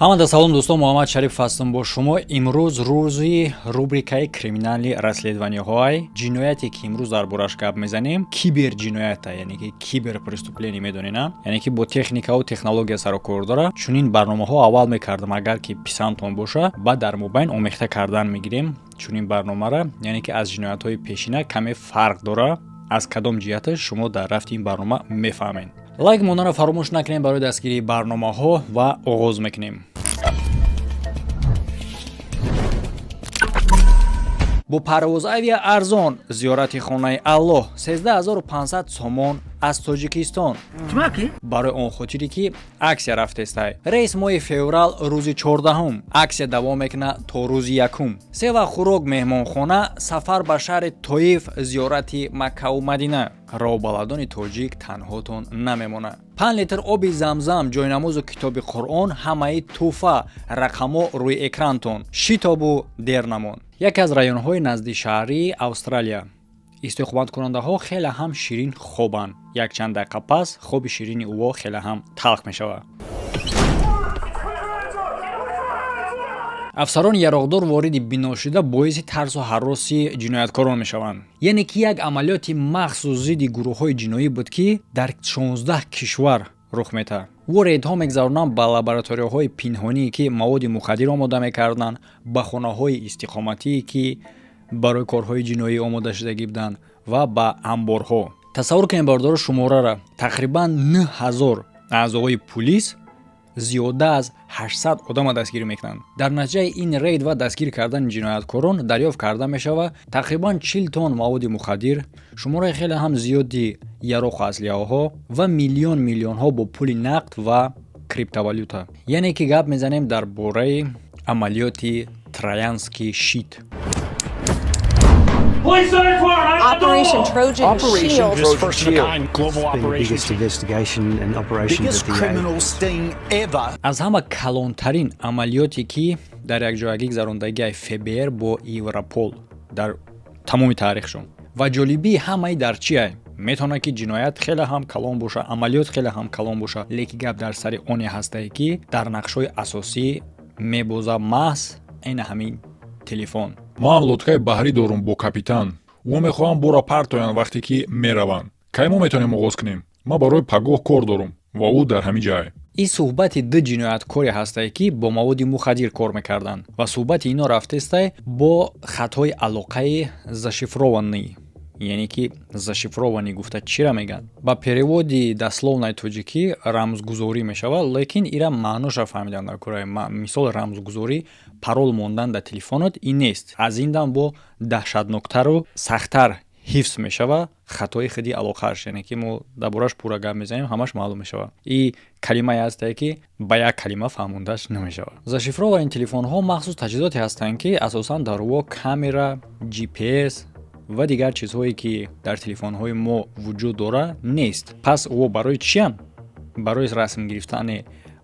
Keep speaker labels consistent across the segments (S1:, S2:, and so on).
S1: ҳамада салом дӯстон, муҳаммад шариф ҳастам бо шумо. имрӯз рӯзи рубрикаи криминали расследованиҳои ҷинояте ки имрӯз дар бораш гап мезанем киберҷиноята, яъне ки киберпреступление медонена, яъне ки бо техникаву технология сару кор дора. Чунин барномаҳо аввал мекардам, агар ки писандтон боша, баъд дар мобайн омехта кардан мегирем чунин барномаро, яъне ки аз ҷиноятҳои пешина каме фарқ дора. аз кадом ҷиҳаташ шумо дар рафти ин барнома мефаҳмед. лайк монданро фаромӯш накунем барои дастгирии барномаҳо ва оғоз мекунем. бо парвози авиаарзон зиёрати хонаи Аллоҳ 13500 сомон аз Тоҷикистон. барои он хотире ки аксия рафтестай. рейс моҳи феврал рӯзи 14-ум. аксия давом мекунад то рӯзи 1-ум. сева хӯрок меҳмонхона, сафар ба шаҳри Тоиф, зиёрати Маккаву Мадина. роҳбаландони тоҷик танҳотон намемонад. 5 литр оби замзам, ҷойнамозу китоби Қуръон, ҳамаи туҳфа, рақамҳо рӯи экрантон. шитобу дер намон. яке аз районҳои наздишаҳрии Австралия. истихоматкунандаҳо хеле ҳам ширин хобанд. якчанд дақиқа пас хоби ширини ӯҳо хеле ҳам талх мешавад. афсарони яроқдор вориди бино шуда боиси тарсу ҳарроси ҷинояткорон мешаванд. яъне ки як амалиёти махсус зидди гурӯҳҳои ҷиноӣ буд ки дар 16 кишвар рух метавад. ӯ рейдҳо мегзаронанд ба лабораторияҳои пинҳоние ки маводи мухаддир омода мекарданд, ба хонаҳои истиқоматие ки барои корҳои ҷиноӣ омода шудагӣ буданд ва ба амборҳо. тасаввур кунед бардори шумораро. тақрибан 9000 аъзои пулис зиёда аз 800 одама дастгирӣ мекунанд. дар натиҷаи ин рейд ва дастгир кардани ҷинояткорон дарёфт карда мешавад тақрибан 40 тонн маводи мухаддир, шумораи хеле ҳам зиёди яроқу аслиҳаҳо ва миллионҳо бо пули нақд ва криптовалюта. яъне ки гап мезанем дар бораи амалиёти Троянский щит.
S2: Operation Trojan Shield.
S3: This first of a kind global
S4: Been the
S3: operation.
S4: biggest investigation and operations
S3: Biggest
S4: of the
S3: criminal sting ever.
S1: аз ҳама калонтарин амалиёте ки дар якҷоягӣ гузарондагии ФБР бо Европол дар тамоми таърихшон. ва ҷолибии ҳамаи дар чие? метавонад ки ҷиноят хеле ҳам калон боша, амалиёт хеле ҳам калон боша, лекин гап дар сари оне ҳастае ки дар нақшҳои асосӣ мебоза маҳз айна ҳамин телефон.
S5: ман лодкаи баҳрӣ дорум бо капитан. ӯ мехоҳам бора партоянд вақте ки мераванд. кай мо метавонем оғоз кунем? ман барои пагоҳ кор дорум ва ӯ дар ҳамин ҷай.
S1: ин суҳбати ду ҷинояткоре ҳастае ки бо маводи мухаддир кор мекарданд ва суҳбати ино рафтестай бо хатҳои алоқаи зашифрованӣ. яъне ки зашифрованӣ гуфта чира мегӯянд? ба переводи дасловнаи тоҷикӣ рамзгузорӣ мешавад, лекин ира маъноша фаҳмидан накура. мисол рамзгузорӣ парол мондан дар телефонот ин нест. аз ин дам бо даҳшатноктару сахттар ҳифз мешавад хатои худи алоқааш, яъне ки мо дар бораш пурра гап мезанем, ҳамаш маълум мешавад. ин калимае ҳастае ки ба як калима фаҳмондаш намешавад. зашифровании телефонҳо махсус таҷҳизоте ҳастанд ки асосан дар ӯ камера, GPS ва дигар чизҳое ки дар телефонҳои мо вуҷуд дора нест. пас ӯ барои чиян? барои расм гирифтане,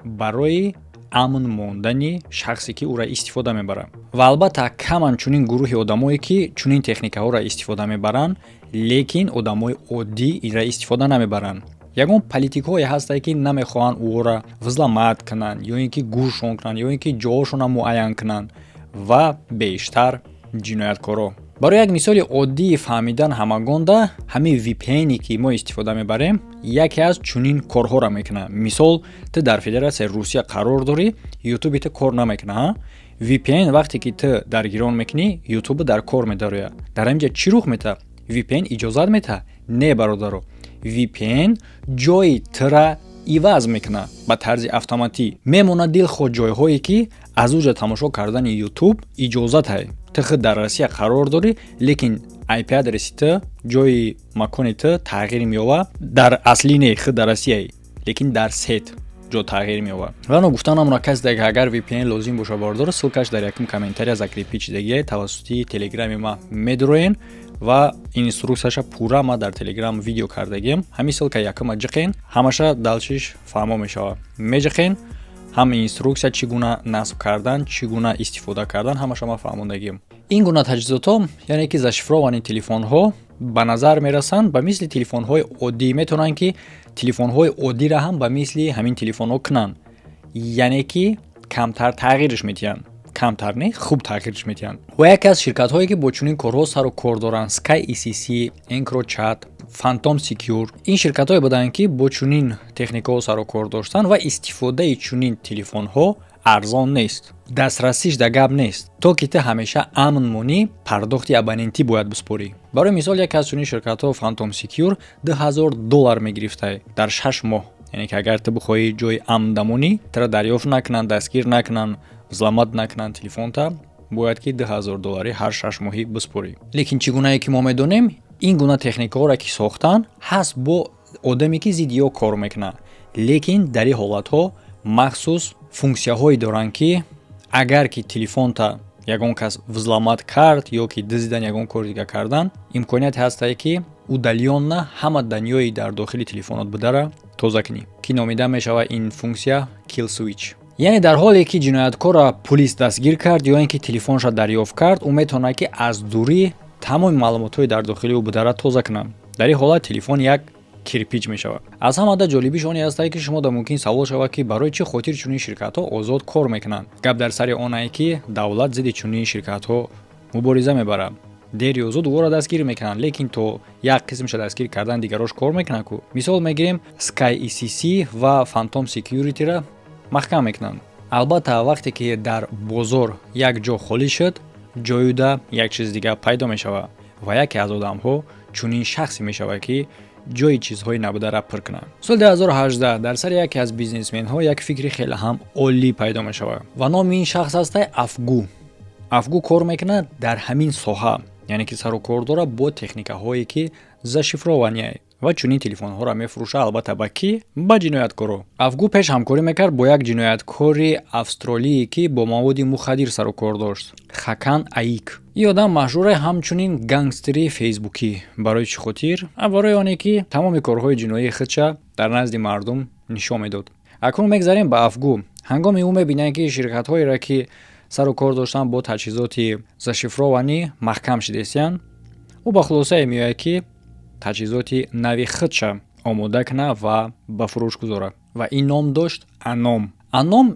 S1: барои амн мондани шахсе ки ӯра истифода мебарад. ва албатта каман чунин гурӯҳи одамое ки чунин техникаҳоро истифода мебаранд, лекин одамои оддӣ инра истифода намебаранд. ягон политикҳое ҳастае ки намехоҳанд ӯро взламат кунанд, ё ин ки гӯшон кунанд, ё ин ки ҷоҳошонро муайян кунанд ва бештар ҷинояткоро. барои як мисоли оддии фаҳмидан ҳамагонда, ҳамин VPN-и ки мо истифода мебарем яке аз чунин корҳоро мекунад. мисол ту дар Федератсияи Русия қарор дорӣ, YouTube ту кор намекунад. VPN вақте ки ту дар гирон мекунӣ, YouTube дар кор медорояд. дар ҳамин ҷа чӣ рух метавад? VPN иҷозат метавад? Не бародаро. VPN ҷои тура иваз мекунад ба тарзи автоматӣ. мемонад дилхоҳ ҷойҳое ки аз ӯ ҷа тамошо кардани YouTube иҷозате. ту худ дар Россия қарор дорӣ, лекин IP адреси ту, ҷои макони ту тағйир меёбад. дар аслӣ не, худ дар Россияи, лекин дар сет ҷо тағйир меёбад. вано гуфтан намуна касе ки агар VPN лозим боша бардор, ссилкаш дар якум комментария закрепи чидагие тавассути телеграми ма медроен ва инструксияша пурра ма дар телеграм видео кардагем. ҳамин ссилка якума ҷиқен, ҳамаша далчиш фаҳмо мешавад. меҷиқен ҳам инструксия чӣ гуна насб кардан, чӣ гуна истифода кардан, ҳамаша ма фаҳмондагим. ин гуна таҷҳизотҳо, яъне ки зашифровани телефонҳо ба назар мерасанд ба мисли телефонҳои оддӣ. метавонанд ки телефонҳои оддиро ҳам ба мисли ҳамин телефонҳо кунанд. яъне ки камтар тағйирш метиҳанд. Камтар не, хуб тағйирш метиҳанд. ва яке аз ширкатҳое ки бо чунин корҳо сару кор доранд, Sky ECC, EncroChat, Phantom Secure, ин ширкатҳое буданд ки бо чунин техникаҳо сару кор доштанд ва истифодаи чунин телефонҳо арзон нест. Дастрасиш да гап нест. То ки ту ҳамеша амн монӣ, пардохти абонентӣ бояд биспорӣ. Барои мисол яке аз чунин ширкатҳо Phantom Secure $2000 мегирифта дар 6 моҳ. Яъне ки агар ту бихоҳӣ ҷои амн дамонӣ, тра дарёфт накунанд, дастгир накунанд, взламат накунанд телефонта, бояд ки $2000 ҳар 6 моҳӣ биспорӣ. Лекин чӣ гунае ки мо медонем, ин гуна техникаҳоро ки сохтан ҳаст бо одаме ки зиддиё кор мекунад. Лекин дар ин ҳолатҳо махсус функсияҳое доранд ки агар ки телефонта ягон кас взламат кард ё ки дуздидан ягон кори дига кардан, имконияте ҳастае ки удалённа ҳама даньёи дар дохили телефонот будара тоза кунӣ, ки номида мешавад ин функсия kill switch. яъне дар ҳоле ки ҷинояткора пулис дастгир кард ё ин ки телефонша дарёфт кард, ӯ метавонад ки аз дурӣ тамоми маълумотҳои дар дохили ӯ будара тоза кунад. Дар ин ҳолат телефон як кирпич мешавад. Аз ҳамада ҷолибиш он ҳастае ки шумо да мумкин савол шавад ки барои чӣ хотир чунин ширкатҳо озод кор мекунанд. Гап дар сари онае ки давлат зидди чунин ширкатҳо мубориза мебарад. дер ё зуд ӯро дастгир мекунанд, лекин то як қисмша дастгир кардан дигарош кор мекунад ку. Мисол мегирем Sky ECC ва Phantom Security-ра маҳкам мекунанд. албатта вақте ки дар бозор як ҷо холӣ шуд, ҷоюда як чиз дига пайдо мешавад ва яке аз одамҳо чунин шахсе мешавад ки ҷои чизҳои набудара пур кунад. соли 2018 дар сари яке аз бизнесменҳо як фикри хеле ҳам олӣ пайдо мешавад ва номи ин шахс ҳастай Afgu. Afgu кор мекунад дар ҳамин соҳа, яъне ки сару кор дорад бо техникаҳое ки зашифрованияй ва чунин телефонҳоро мефурӯшад, албатта ба ки? Ба ҷинояткоро. Afgu пеш ҳамкорӣ мекард бо як ҷинояткори австралие ки бо маводи мухаддир сару кор дошт, Хакан Аик. ин одам маҳшуре ҳамчунин гангстери фейсбукӣ. Барои чӣ хотир? Барои оне ки тамоми корҳои ҷиноии худша дар назди мардум нишон медод. Акнун мегзарем ба Afgu. ҳангоми ӯ мебинад ки ширкатҳоеро ки сару кор доштан бо таҷҳизоти зашифрованӣ маҳкам шидестиянд, ӯ ба хулосае меояд ки таҷҳизоти нави худша омода кунад ва ба фурӯш гузорад. Ва ин ном дошт Anom. Anom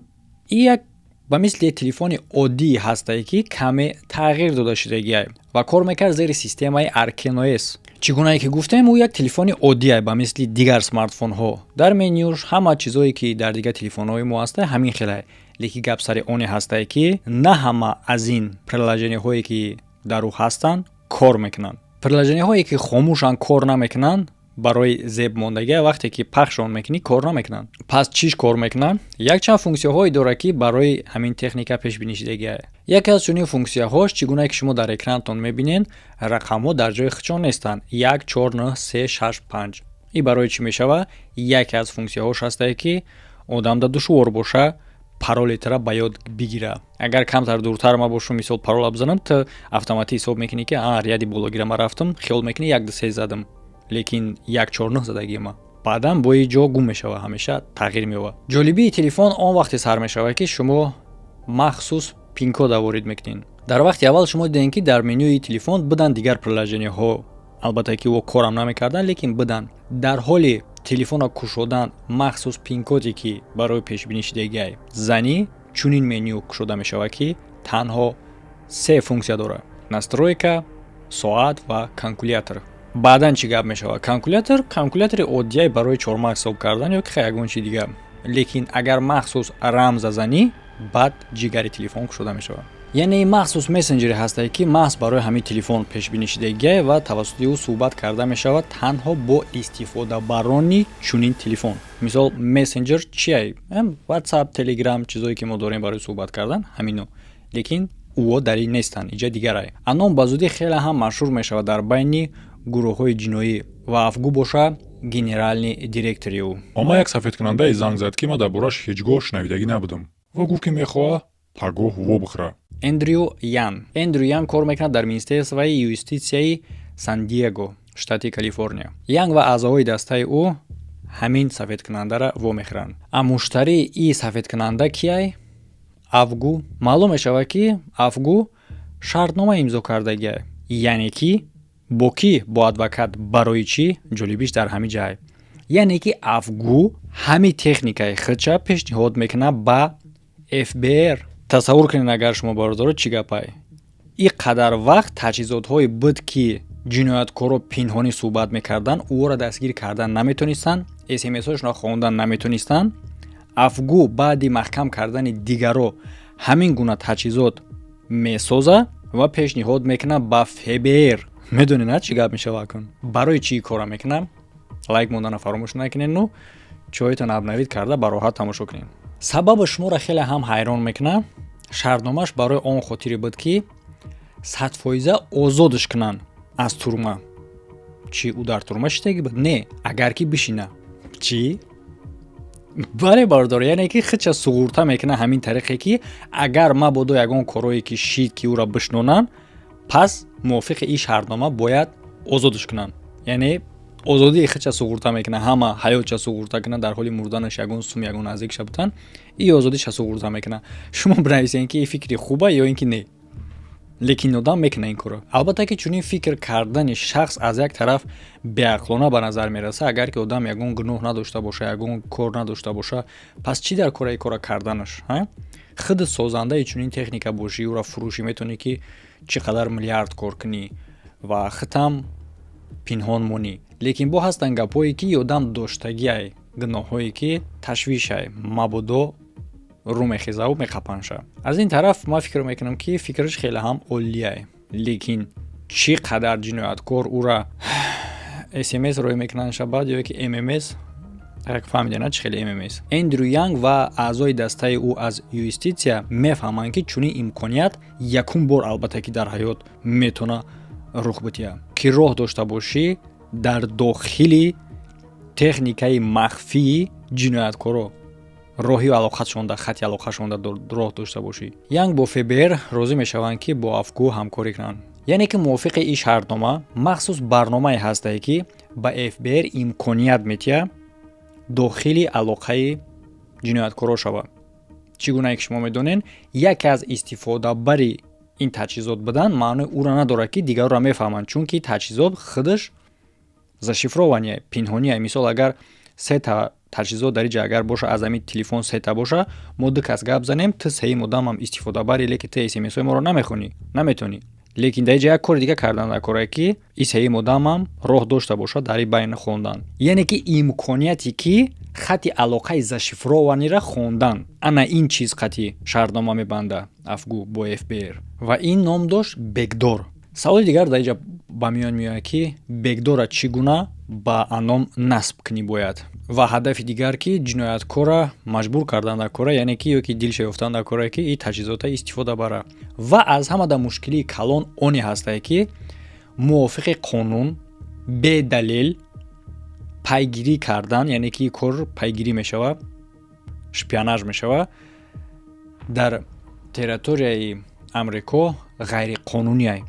S1: ин як ба мисли телефони оддӣ ҳастае ки каме тағйир дода шудагиай ва кор мекард зери системаи RKNOS. Чӣ гунае ки гуфтем, ӯ як телефони оддиай ба мисли дигар смартфонҳо. Дар менюш ҳама чизое ки дар дигар телефонҳои мо ҳастай ҳамин хелае. Лекин гап сари оне ҳастае ки на ҳама аз ин приложениҳое ки дар ӯ ҳастанд кор мекунанд. Приложениҳое ки хомӯшанд кор намекунанд, барои зебмондагӣ вақте ки пахшон мекунӣ кор намекунанд. Пас чиш кор мекунанд? Якчанд функсияҳое дорад ки барои ҳамин техника пешбинӣ шудагиай. яке аз чунин функсияҳош чӣ гунае ки шумо дар экранатон мебинед, рақамҳо дар ҷои худшон нестанд. 1 4 9 3 6 5. ин барои чӣ мешавад? яке аз функсияҳош ҳастае ки одамда душвор боша паролетра ба ёд бигира. Агар камтар дуртар ма бошум, мисол парола бизанам, ту автоматӣ ҳисоб мекунӣ ки ряди боломагира ма рафтам, хиёл мекунӣ 1 2 3 задам. Лекин 1 4 9 задагима. баъдан бо ин ҷо гум мешавад, ҳамеша тағйир меёбад. ҷолибии телефон он вақте сар мешавад ки шумо махсус пин-кода ворид мекунед. Дар вақти аввал шумо дидед ки дар менюи телефон буданд дигар приложениҳо, албатта ки ӯ корам намекардан, лекин буданд. Дар ҳоли телефонро кушодан махсус пин-коде ки барои пешбинӣ шудагиай занӣ, чунин меню кушода мешавад ки танҳо 3 функсия дорад: настройка, соат ва калькулятор. баъдан чӣ гап мешавад? Калькулятори оддиай барои чормах ҳисоб кардан ё ки ягон чиз дига. Лекин агар махсус рамза занӣ, баъд ҷигари телефон кушода мешавад. яъне махсус мессенҷере ҳастае ки маҳз барои ҳамин телефон пешбинӣ шудагиай ва тавассути ӯ суҳбат карда мешавад танҳо бо истифодабарони чунин телефон. Мисол мессенҷер чие? WhatsApp, Telegram, чизое ки мо дорем барои суҳбат кардан, ҳамино. Лекин ӯо дар ин нестанд, иҷа дигарай. Anom ба зудӣ хеле ҳам машҳур мешавад дар байни гурӯҳҳои ҷиноӣ ва Afgu боша генерални директори ӯ.
S5: Ома як сафедкунандаи занг зад ки ман дар борааш ҳеҷ гоҳ шунавидагӣ набудам ва гуфт ки мехоҳад пагоҳ вобихӯра.
S1: Эндрю Ян кор мекунад дар Министерствои юститсияи Сан-Диего, штати Калифорния. Ян ва аъзоҳои дастаи ӯ ҳамин сафедкунандаро вомехӯранд. Муштарии ин сафедкунанда кияй? Afgu. Маълум мешавад ки Afgu шартнома имзо кардагиай. Яъне ки бо кӣ? Бо адвокат. Барои чӣ? Ҷолибиш дар ҳамин ҷай. Яъне ки Afgu ҳамин техникаи худша пешниҳод мекунад ба ФБР тасаввур кунед агар шумо бародаро чӣ гапай ин қадар вақт таҷҳизотҳое буд ки ҷинояткоро пинҳонӣ суҳбат мекардан ӯро дастгир кардан наметонистанд смсҳояшонро хондан наметонистанд афгу баъди маҳкам кардани дигаро ҳамин гуна таҷҳизот месоза ва пешниҳод мекунад ба ФБР медонед чӣ гап мешава акун барои чӣ кора мекунам лайк мондана фаромӯш накунед ну чойтон абнавид карда ба роҳат тамошо кунед сабаби шуморо хеле ҳам ҳайрон мекунад шартномаш барои он хотире буд ки 100% озодаш кунанд аз турма чӣ ӯ дар турма шитаги буд не агар ки бишина чӣ бале бардор яъне ки хича суғурта мекуна ҳамин тариқе ки агар мабодо ягон корое ки шид ки ӯро бишнонанд пас мувофиқи ин шартнома бояд озодаш кунанд яъне озодии хича суғурта мекуна ҳама ҳаётша суғурта куна дар ҳоли мурданаш ягон сум ягон наздикша бутан ин озодиша суғурта мекуна шумо бинависед ки ин фикри хуба ё ин ки не лекин одам мекуна ин коро албатта ки чунин фикр кардани шахс аз як тараф беақлона ба назар мераса агар ки одам ягон гуноҳ надошта боша ягон кор надошта боша пас чӣ дар кора ин кора карданаш худ созандаи чунин техника бошӣ ӯро фурӯшӣ метавонӣ ки чӣ қадар миллиард кор кунӣ ва хитам пинҳон монӣ лекин бо ҳастанд гапҳое ки одам доштагиай гуноҳҳое ки ташвишай мабодо рӯ мехезаву меқапанша аз ин тараф ман фикр мекунам ки фикраш хеле ҳам олияй лекин чӣ қадар ҷинояткор ӯра смс роҳӣ мекунанд шабад ё ки ммс фаҳмидена чӣ хеле ммс эндрю янг ва аъзои дастаи ӯ аз юститсия мефаҳманд ки чунин имконият якум бор албатта ки дар ҳаёт метавона рух бития ки роҳ дошта бошӣ дар дохили техникаи махфии ҷинояткоро роҳи алоқашонда хати алоқашонда роҳ дошта бошӣ янг бо ФБР розӣ мешаванд ки бо афгу ҳамкорӣ кунанд яъне ки мувофиқи ин шартнома махсус барномае ҳастае ки ба ФБР имконият метиҳад дохили алоқаи ҷинояткоро шавад чӣ гуна ки шумо медонед яке аз истифодабари ин таҷҳизот будан маънои ӯро надорад ки дигарро мефаҳманд чунки таҷҳизот худаш зашифрованияй пинҳонияй мисол агар сета таҷҳизот дар иҷа агар боша аз ҳамин телефон сета боша мо ду кас гап занем ту сеюм одамам истифодабари леки ту смсҳои моро намехонӣ наметонӣ лекин дар иҷа як кори дига кардан дар корае ки ин сеюм одамам роҳ дошта боша дар ин байна хондан яъне ки имконияте ки хати алоқаи зашифрованиро хондан ана ин чиз қати шартнома мебанда афгу бо ФБР ва ин ном дошт бекдор саволи дигар дар иҷа ба миён меояд ки бекдора чӣ гуна ба аном насб кунӣ бояд ва ҳадафи дигар ки ҷинояткора маҷбур кардан дар кора яъне ки ё ки дилша ёфтан дар кора ки ин таҷҳизота истифода бара ва аз ҳамада мушкилии калон оне ҳастае ки мувофиқи қонун бедалел пайгирӣ кардан яъне ки кор пайгирӣ мешава шпионаж мешава дар территорияи амрико ғайриқонунияй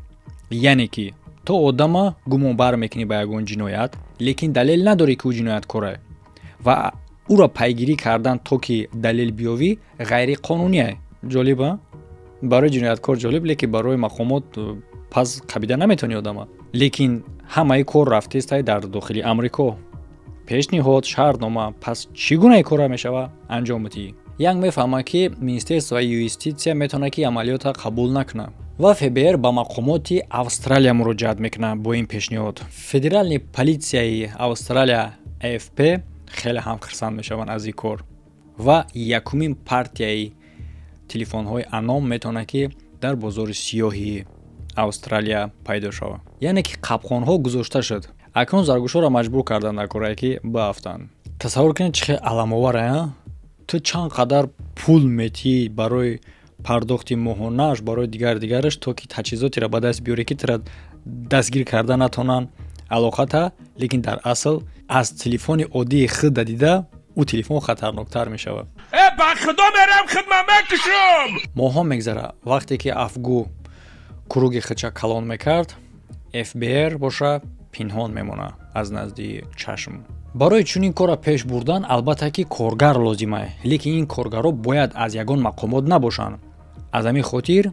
S1: яъне ки то одама гумонбар мекунӣ ба ягон ҷиноят лекин далел надорӣ ки ӯ ҷинояткорае ва ӯро пайгирӣ кардан то ки далел биёвӣ ғайриқонунияй ҷолиба барои ҷинояткор ҷолиб лекин барои мақомот пас қабида наметавонӣ одама лекин ҳамаи кор рафтаистай дар дохили амрико пешниҳод шартнома пас чӣ гуна ин кора мешава анҷом битӣ янг мефаҳмад ки министерствои юститсия метавонад ки амалиёта қабул накунад ва ФБР ба мақомоти Австралия муроҷиат мекунад бо ин пешниҳод федерални политсияи Австралия АФП хеле ҳам хирсанд мешаванд аз ин кор ва якумин партияи телефонҳои аном метавонад ки дар бозори сиёҳи Австралия пайдо шавад яъне ки қапқонҳо гузошта шуд акнун заргӯшҳоро маҷбур кардан дар корае ки баафтанд тасаввур кунед чӣ хеле аламовара ту чанд қадар пул метии барои пардохти моҳонааш барои дигараш то ки таҷҳизотеро ба даст биёре ки тура дастгир карда натонанд алоқата лекин дар асл аз телефони оддии худа дида ӯ телефон хатарноктар мешавад
S3: ба худо мерам хидмат мекушам
S1: моҳҳо мегзара вақте ки афгу куруги хича калон мекард ФБР боша пинҳон мемона аз назди чашм барои чунин кора пеш бурдан албатта ки коргар лозимай лекин ин коргаро бояд аз ягон мақомот набошанд аз ҳамин хотир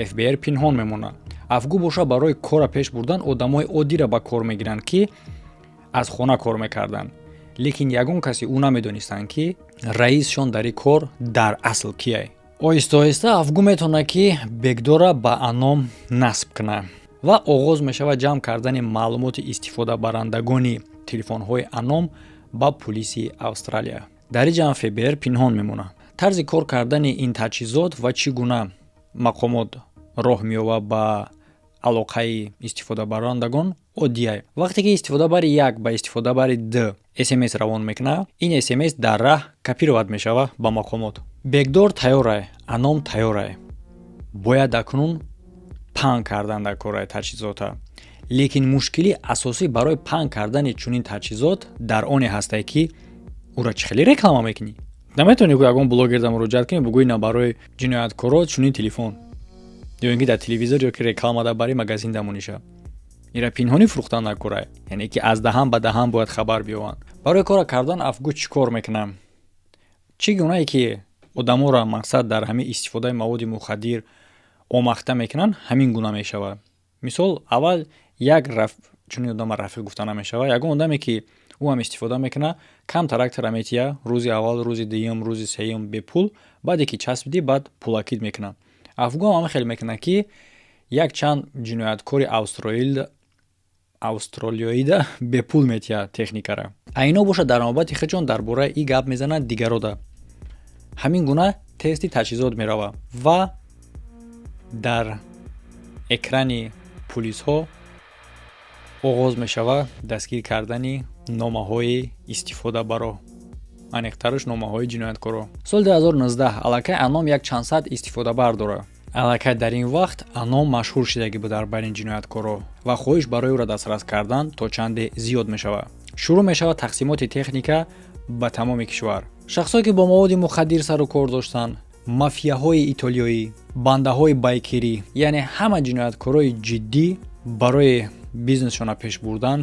S1: ФБР пинҳон мемонад афгу боша барои кора пеш бурдан одамои оддиро ба кор мегиранд ки аз хона кор мекарданд лекин ягон касе ӯ намедонистанд ки раисшон дар ин кор дар асл кияй оҳиста оҳиста афгу метавонад ки бекдора ба аном насб кунад ва оғоз мешавад ҷамъ кардани маълумоти истифодабарандагони телефонҳои аном ба пулиси Австралия. дар ин ҷамъ ФБР пинҳон мемонад. тарзи кор кардани ин таҷҳизот ва чӣ гуна мақомот роҳ меёвад ба алоқаи истифодабарандагон оддия. вақте ки истифодабари 1 ба истифодабари 2 SMS равон мекунад, ин SMS дар раҳ копироват мешавад ба мақомот. бекдор тайёрай, аном тайёрай. бояд акнун паҳн кардан дар кораи таҷҳизота. лекин мушкили асосӣ барои паҳн кардани чунин таҷҳизот дар оне ҳастае ки ура чӣ хеле реклама мекунӣ. наметавонӣ ягон блогерда муроҷиат кунӣ бугӯӣ на барои ҷинояткоро чунин телефон ё ин ки дар телевизор ё ки реклама дар бари магазин дамониша. ира пинҳонӣ фурӯхтан дар кора, яъне ки аз даҳан ба даҳан бояд хабар биёванд. барои кора кардан афгу чӣ кор мекунам? чӣ гунае ки одаморо мақсад дар ҳамин истифодаи маводи мухаддир омахта мекунанд, ҳамин гуна мешавад. мисол аввал як чунин одама рафиқ гуфта намешавад. ягон одаме ки ӯ ҳам истифода мекунад, кам тарактора метия, рӯзи аввал, рӯзи дуюм, рӯзи сеюм бепул, баъде ки часпидӣ баъд пулакид мекунад. афгу ҳам хеле мекунад ки як чанд ҷинояткори австралиёида бепул метия техникара. айно боша дар навбати хичон дар бораи ин гап мезанад дигарода. ҳамин гуна тести таҷҳизот меравад ва дар экрани пулисҳо оғоз мешавад дастгир кардани номаҳои истифодабаро, аниқтараш номаҳои ҷинояткоро. соли 2019 аллакай аном як чандсад истифодабар дорад. аллакай дар ин вақт аном машҳур шудагӣ буд дар байни ҷинояткоро ва хоҳиш барои ӯро дастрас кардан то чанде зиёд мешавад. шурӯъ мешавад тақсимоти техника ба тамоми кишвар. шахсое ки бо маводи мухаддир сару кор доштанд, мафияҳои итолиёӣ, бандаҳои байкерӣ, яъне ҳама ҷинояткорои ҷиддӣ барои бизнесшона пеш бурдан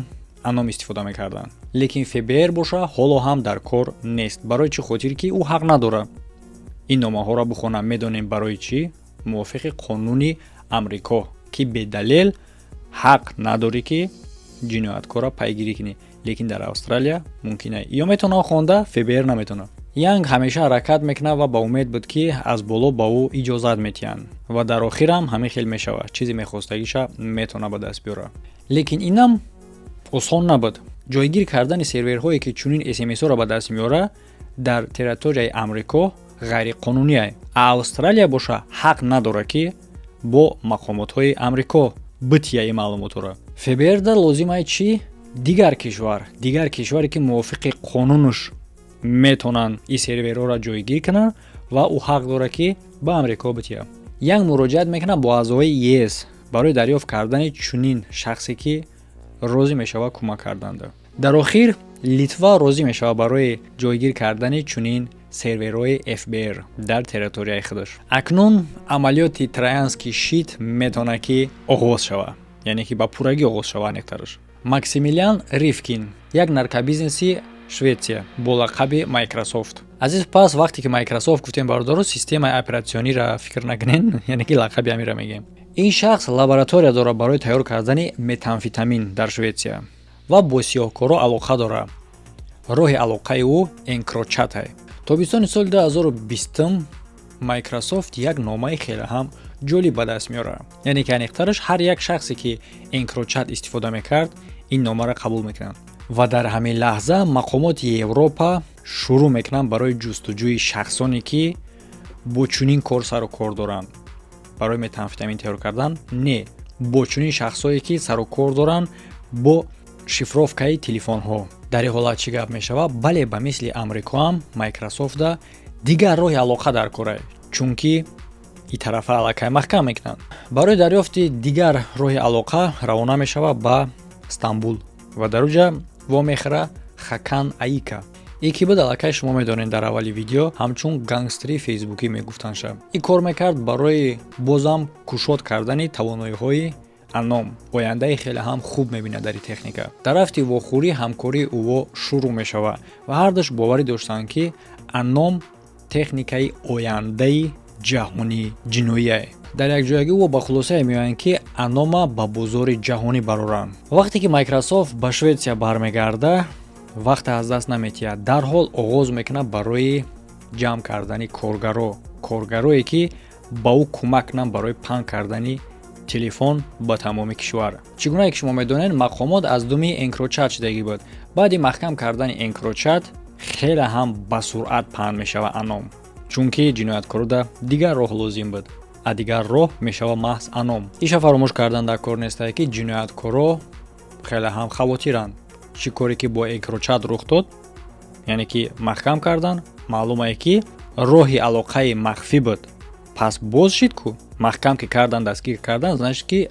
S1: аном истифода мекарданд. лекин ФБР боша ҳоло ҳам дар кор нест. барои чӣ хотир ки ӯ ҳақ надорад ин номаҳоро бихонад. медонем барои чӣ? мувофиқи қонуни амрико ки бедалел ҳақ надорӣ ки ҷинояткора пайгирӣ кунӣ. лекин дар Австралия мумкин аст. ё метавонад хонда, ФБР наметавонад. янг ҳамеша ҳаракат мекунад ва ба умед буд ки аз боло ба ӯ иҷозат метиҳанд ва дар охирам ҳамин хел мешавад. чизи мехостагиша метавонад ба даст биёрад. лекин инам осон набуд. ҷойгир кардани серверҳое ки чунин SMS-ҳоро ба даст меорад дар территорияи амрико ғайриқонунӣ аст. Австралия боша ҳақ надорад ки бо мақомотҳои амрико бития ин маълумотҳоро. ФБР дар лозим аст чӣ? дигар кишваре ки мувофиқи қонунаш метавонанд ин серверҳоро ҷойгир кунанд ва ӯ ҳақ дорад ки ба амрико бития. як муроҷиат мекунад бо аъзои ЕС барои дарёфт кардани чунин шахсе ки розӣ мешавад кӯмак карданда. дар охир Литва розӣ мешавад барои ҷойгир кардани чунин серверҳои ФБР дар территорияи худаш. акнун амалиёти троянский шит метавонад ки оғоз шавад, яъне ки ба пуррагӣ оғоз шавад. аниқтараш Максимилиан Ривкин, як наркобизнеси Шветсия бо лақаби Microsoft. азиз пас вақте ки Microsoft гуфтем бародаро системаи оператсиониро фикр накунен, яъне ки лақаби амира мегем. ин шахс лаборатория дорад барои тайёр кардани метамфетамин дар Шветсия ва бо сиёҳкоро алоқа дорад. роҳи алоқаи ӯ Encrochat аст. тобистони соли 2020 Microsoft як номаи хеле ҳам ҷолиб ба даст меорад. яъне ки аниқтараш ҳар як шахсе ки Encrochat истифода мекард, ин номаро қабул мекунанд. ва дар ҳамин лаҳза мақомоти Европа шурӯъ мекунанд барои ҷустуҷӯи шахсоне ки бо чунин кор сару кор доранд. барои метамфетамин тайёр кардан не, бо чунин шахсое ки сару кор доранд бо шифровкаи телефонҳо. дар ин ҳолат чӣ гап мешавад? бале, ба мисли амрико ҳам Microsoft дигар роҳи алоқа дар кор аст, чунки ин тарафа аллакай маҳкам мекунанд. барои дарёфти дигар роҳи алоқа равона мешавад ба Стамбул ва дар уҷа вомехӯрад Хакан Аика. ин ки буд аллакай шумо медонед дар аввали видео ҳамчун гангстери фейсбукӣ мегуфтанша. ин кор мекард барои бозам кушод кардани тавоноиҳои аном. ояндаи хеле ҳам хуб мебинад дар ин техника. дар рафти вохӯрӣ ҳамкории ӯво шурӯъ мешавад ва ҳардуш боварӣ доштанд ки аном техникаи ояндаи ҷаҳонӣ ҷиноӣ аст. дар якҷоягӣ ӯ ба хулосае меоянд ки анома ба бозори ҷаҳонӣ бароранд. вақте ки Microsoft ба Шветсия бармегардад, вақте аз даст наметиҳад. дарҳол оғоз мекунад барои ҷамъ кардани коргарое ки ба ӯ кӯмак кунанд барои паҳн кардани телефон ба тамоми кишвар. Чӣ гунае ки шумо медонед, мақомот аз думи энкрочат шудагӣ буд. баъди маҳкам кардани энкрочат хеле ҳам ба суръат паҳн мешавад аном, чунки ҷинояткорода дигар роҳ лозим буд. а дигар роҳ мешавад маҳз аном. иша фаромӯш кардан дар кор нестае ки ҷинояткоро хеле ҳам хавотиранд. чӣ коре ки бо энкрочат рух дод, яъне ки маҳкам кардан, маълумае ки роҳи алоқаи махфӣ буд. пас боз шид ку маҳкам ки кардан, дастгир кардан, значит ки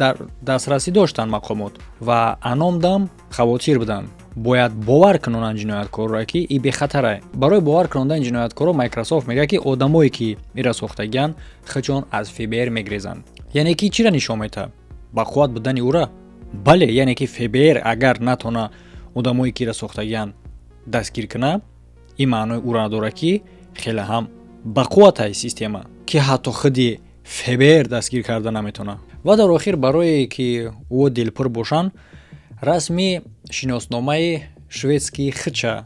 S1: дар дастрасӣ доштанд мақомот ва аном дам хавотир буданд. бояд бовар кунонанд ҷинояткорро ки и бехатарае. барои бовар кунондан ҷинояткорро Microsoft мегӯяд ки одамое ки ира сохтагиянд хичон аз ФБР мегрезанд. яъне ки чиро нишон метаҳад? бақувват будани ӯра? бале, яъне ки ФБР агар натона одамое ки ира сохтагиянд дастгир куна, ин маънои ӯро надорад ки хеле ҳам бақувватае система, ки ҳатто худи ФБР дастгир карда наметавонад. ва дар охир барое ки ӯ дилпур бошанд, расми шиносномаи шведскии хича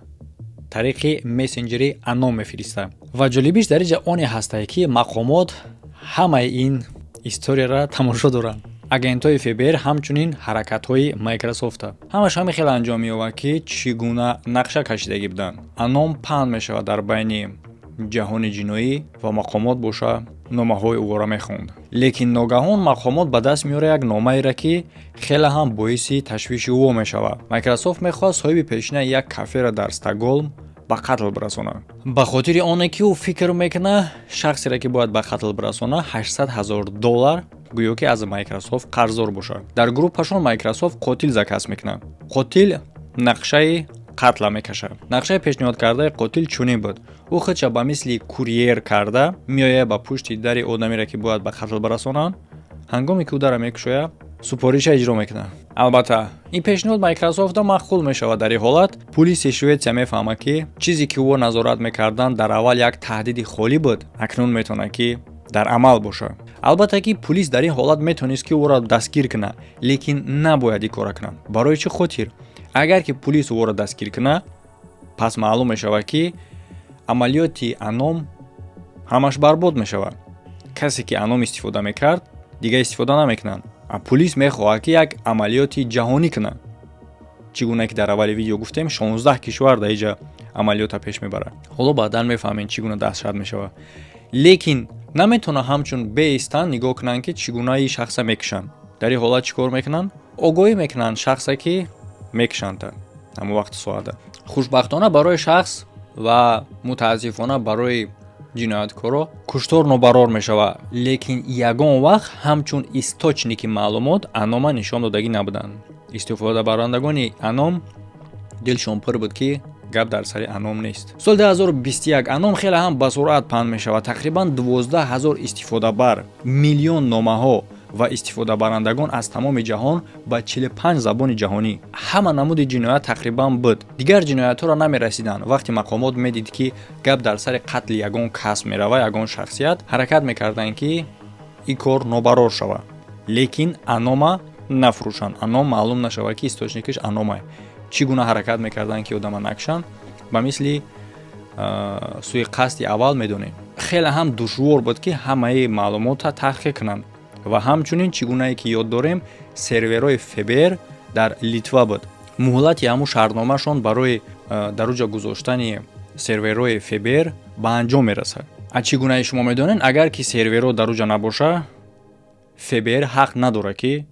S1: тариқи мессенҷери аном мефиристад. ва ҷолибиш дар ин ҷа оне ҳастае ки мақомот ҳамаи ин историяро тамошо доранд. агентҳои ФБР ҳамчунин ҳаракатҳои Microsoft-а. ҳамаш ҳамин хел анҷом меёбад ки чӣ гуна нақша кашидагӣ буданд. аном паҳн мешавад дар байни ҷаҳони ҷиноӣ ва мақомот боша номаҳои ӯро мехонд. лекин ногаҳон мақомот ба даст меёрад як номаеро ки хеле ҳам боиси ташвиши ӯ мешавад. Microsoft мехоҳад соҳиби пешинаи як каферо дар Стокгольм ба қатл бирасонад. ба хотири оне ки ӯ фикр мекунад шахсеро ки бояд ба қатл бирасонад $800,000 гӯё ки аз Microsoft қарздор бошад. дар группашон Microsoft қотил закас мекунад. қотил нақшаи қатла мекашад. нақшаи пешниҳод кардаи қотил чунин буд: ӯ худша ба мисли курьер карда меояд ба пушти дари одамеро ки бояд ба қатл бирасонанд. ҳангоме ки ӯ дара мекушояд, супориша иҷро мекунад. албатта ин пешниҳод Microsoft-а мақбул мешавад. дар ин ҳолат пулиси Шветсия мефаҳмад ки чизе ки ӯ назорат мекарданд дар аввал як таҳдиди холӣ буд, акнун метавонад ки дар амал бошад. албатта ки пулис дар ин ҳолат метавонист ки ӯро дастгир кунад, лекин набояд ин кора кунад. барои чӣ хотир? агар ки пулис ӯро дастгир кунад, пас маълум мешавад ки амалиёти аном ҳамаш барбод мешавад. касе ки аном истифода мекард дига истифода намекунанд. пулис мехоҳад ки як амалиёти ҷаҳонӣ кунад. чӣ гуна ки дар аввали видео гуфтем, 16 кишвар дар инҷа амалиёта пеш мебарад. ҳоло баъдан мефаҳмем чӣ гуна даҳшат мешавад. лекин наметавонанд ҳамчун беистан нигоҳ кунанд ки чӣ гуна ин шахса мекушанд. дар ин ҳолат чӣ кор мекунанд? огоҳӣ мекунанд шахса ки мекушанд ҳамон вақти соата. хушбахтона барои шахс ва мутаассифона барои ҷинояткоро куштор нобарор мешавад. лекин ягон вақт ҳамчун источники маълумот анома нишон додагӣ набуданд. истифодабарандагони аном дилшон пур буд ки гап дар сари аном нест. соли 2021 аном хеле ҳам ба суръат паҳн мешавад. тақрибан 12,000 истифодабар, миллион номаҳо ва истифодабарандагон аз тамоми ҷаҳон ба 45 забони ҷаҳонӣ. ҳама намуди ҷиноят тақрибан буд. дигар ҷиноятҳоро намерасиданд. вақти мақомот медид ки гап дар сари қатли ягон кас мерава, ягон шахсият, ҳаракат мекарданд ки ин кор нобарор шавад. лекин анома нафурӯшанд. аном маълум нашавад ки источникаш аномае. чӣ гуна ҳаракат мекарданд ки одама накушанд, ба мисли суиқасди аввал медонем. хеле ҳам душвор буд ки ҳамаи маълумота таҳқиқ кунанд. ва ҳамчунин чӣ гунае ки ёд дорем, серверои ФБР дар Литва буд. муҳлати ҳамун шаҳрномашон барои дар уҷа гузоштани серверои ФБР ба анҷом мерасад. чӣ гунае шумо медонед, агар ки серверо дар уҷа набоша, ФБР ҳақ надорад ки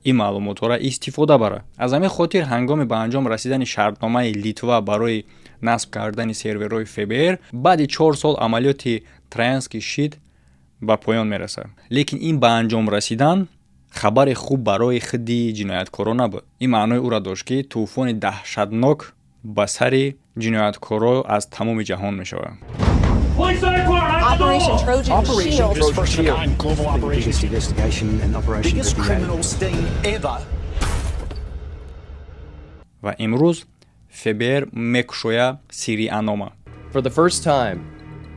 S1: ин маълумотҳоро истифода барад. аз ҳамин хотир ҳангоми ба анҷом расидани шартномаи Литва барои насб кардани серверои ФБР, баъди 4 сол амалиёти Троянский щит ба поён мерасад. лекин ин ба анҷом расидан хабари хуб барои худи ҷинояткоро набуд. ин маънои ӯро дошт ки тӯфони таҳшатнок ба сари ҷинояткоро аз тамоми ҷаҳон мешавад.
S2: Operation Trojan Shield.
S4: First of a kind global operation. Biggest investigation and operation. Biggest criminal sting ever.
S1: ва имрӯз ФБР мекушояд сирри анома.
S6: For the first time,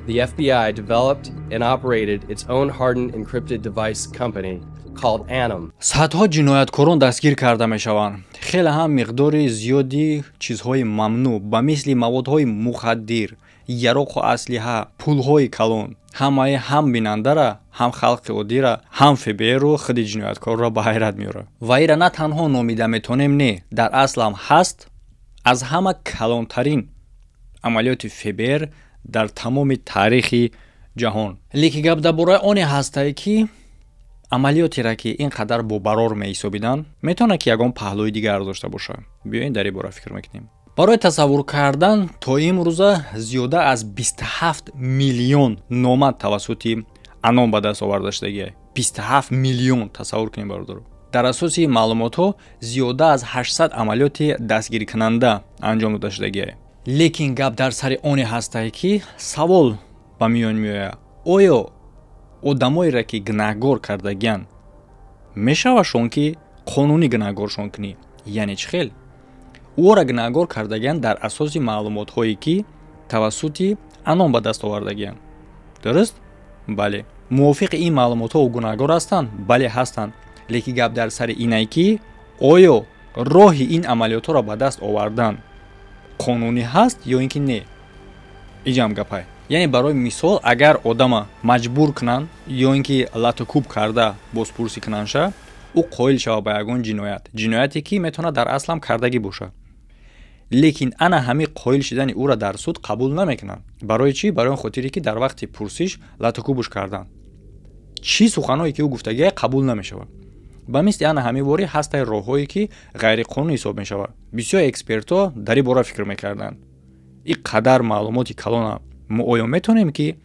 S6: the FBI developed and operated its own hardened encrypted device company called Anom.
S1: садҳо ҷинояткорон дастгир карда мешаванд. хеле ҳам миқдори зиёди чизҳои мамнӯъ ба мисли маводҳои мухаддир, яроқу аслиҳа, пулҳои калон ҳамаи ҳам бинандара, ҳам халқи оддира, ҳам ФБРу худи ҷинояткорро ба ҳайрат меёра. Ва ира на танҳо номида метонем, не, дар аслам ҳаст аз ҳама калонтарин амалиёти ФБР дар тамоми таърихи ҷаҳон. Леки гап дар бораи оне ҳастае ки амалиётеро ки ин қадар бобарор меҳисобиданд, метавонад ки ягон паҳлӯи дигар дошта бошад. Биёед дар ин бора фикр мекунем. барои тасаввур кардан то имрӯза зиёда аз 27 миллион номад тавассути анон ба даст оварда шудагиай. 27 миллион, тасаввур кунем бародаро. дар асоси маълумотҳо зиёда аз 800 амалиёти дастгирикунанда анҷом дода шудагиай. лекин гап дар сари оне ҳастае ки савол ба миён меояд, оё одамоеро ки гунаҳгор кардагиян мешавашон ки қонунӣ гунаҳгоршон кунӣ? яъне чӣ хел? ӯро гунаҳгор кардагиян дар асоси маълумотҳое ки тавассути анон ба даст овардагиян. дуруст? бале. мувофиқи ин маълумотҳо ӯ гунаҳгор ҳастанд? бале ҳастанд. леки гап дар сари инае ки оё роҳи ин амалиётҳоро ба даст овардан қонунӣ ҳаст ё ин ки не? иҷам гапай. яъне барои мисол агар одама маҷбур кунанд ё ин ки латукуб карда бозпурсӣ кунанша, ӯ қоил шавад ба ягон ҷинояте ки метавонад дар аслам кардагӣ бошад. лекин ана ҳамин қоил шудани ӯро дар суд қабул намекунанд. барои чӣ? барои он хотире ки дар вақти пурсиш латукубуш карданд. чӣ суханое ки ӯ гуфтагиай қабул намешавад. ба мисли ана ҳамин вори ҳастаи роҳҳое ки ғайриқонунӣ ҳисоб мешавад. бисёр экспертҳо дар ин бора фикр мекарданд. ин қадар маълумоти калона мо оё метавонем ки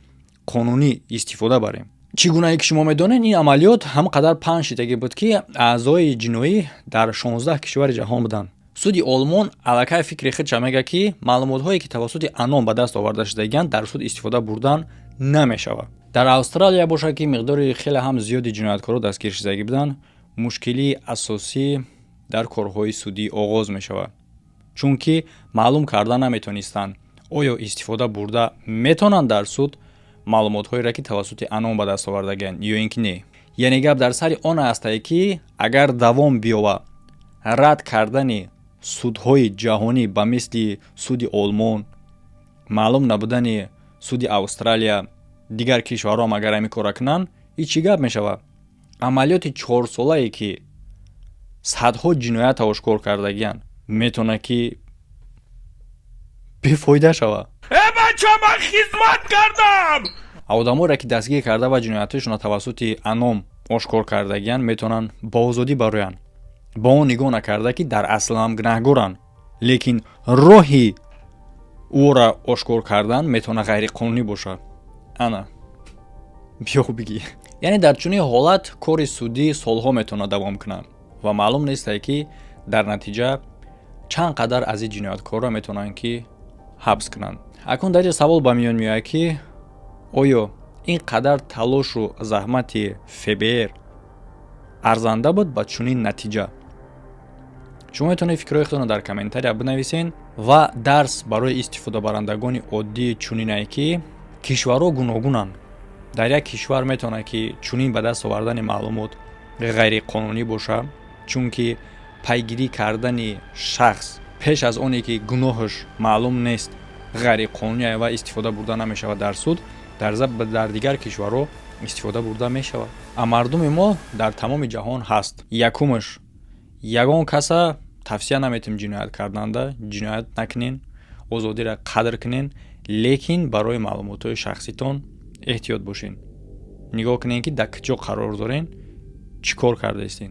S1: қонунӣ истифода барем? чӣ гунае ки шумо медонед, ин амалиёт ҳам қадар паҳн шидагӣ буд ки аъзои ҷиноӣ дар 16 кишвари ҷаҳон буданд. суди олмон аллакай фикри худша мегӯяд ки маълумотҳое ки тавассути анон ба даст оварда шудагиянд дар суд истифода бурдан намешавад. дар австралия бошад ки миқдори хеле ҳам зиёди ҷинояткорҳо дастгир шудагӣ буданд, мушкилии асосӣ дар корҳои судӣ оғоз мешавад. чунки маълум карда наметонистанд оё истифода бурда метавонанд дар суд маълумотҳоеро ки тавассути анон ба даст овардагиянд ё ин ки не. яъне гап дар сари он ҳастае ки агар давом биёвад рад кардани судҳои ҷаҳонӣ ба мисли суди олмон, маълум набудани суди австралия, дигар кишварҳоам агар ҳамин кора кунанд, ин чӣ гап мешавад? амалиёти 4-солае ки садҳо ҷиноята ошкор кардагиянд метавонад ки бефоида шавад.
S3: بچه من خدمت کردم.
S1: одамоеро ки дастгир карда ва ҷиноятҳояшонро тавассути аном ошкор кардагиянд метавонанд ба озодӣ бароянд. ба он нигоҳ накарда ки дар асл ҳам гунаҳгоранд, лекин роҳи ӯро ошкор кардан метавонад ғайриқонунӣ бошад. ана биё бигӣ. яъне дар чунин ҳолат кори судӣ солҳо метавонад давом кунад ва маълум нестае ки дар натиҷа чанд қадар аз ин ҷинояткорро метавонанд ки ҳабс кунанд. акун дар ин савол ба миён меояд ки оё ин қадар талошу заҳмати ФБР арзанда буд ба чунин натиҷа? шумо метавонед фикрҳои худтонро дар комментария бинависен ва дарс барои истифодабарандагони оддӣ чунинае ки кишварҳо гуногунанд. дар як кишвар метавонад ки чунин ба даст овардани маълумот ғайриқонунӣ бошад, чунки пайгирӣ кардани шахс пеш аз оне ки гуноҳаш маълум нест ғайриқонунӣ ва истифода бурда намешавад дар суд, дар дигар кишварҳо истифода бурда мешавад. а мардуми мо дар тамоми ҷаҳон ҳаст. якумаш ягон каса тавсия наметем ҷиноят карданда, ҷиноят накунен, озодиро қадр кунен, лекин барои маълумотҳои шахситон эҳтиёт бошен. нигоҳ кунен ки дар куҷо қарор дорен, чӣ кор кардаистен.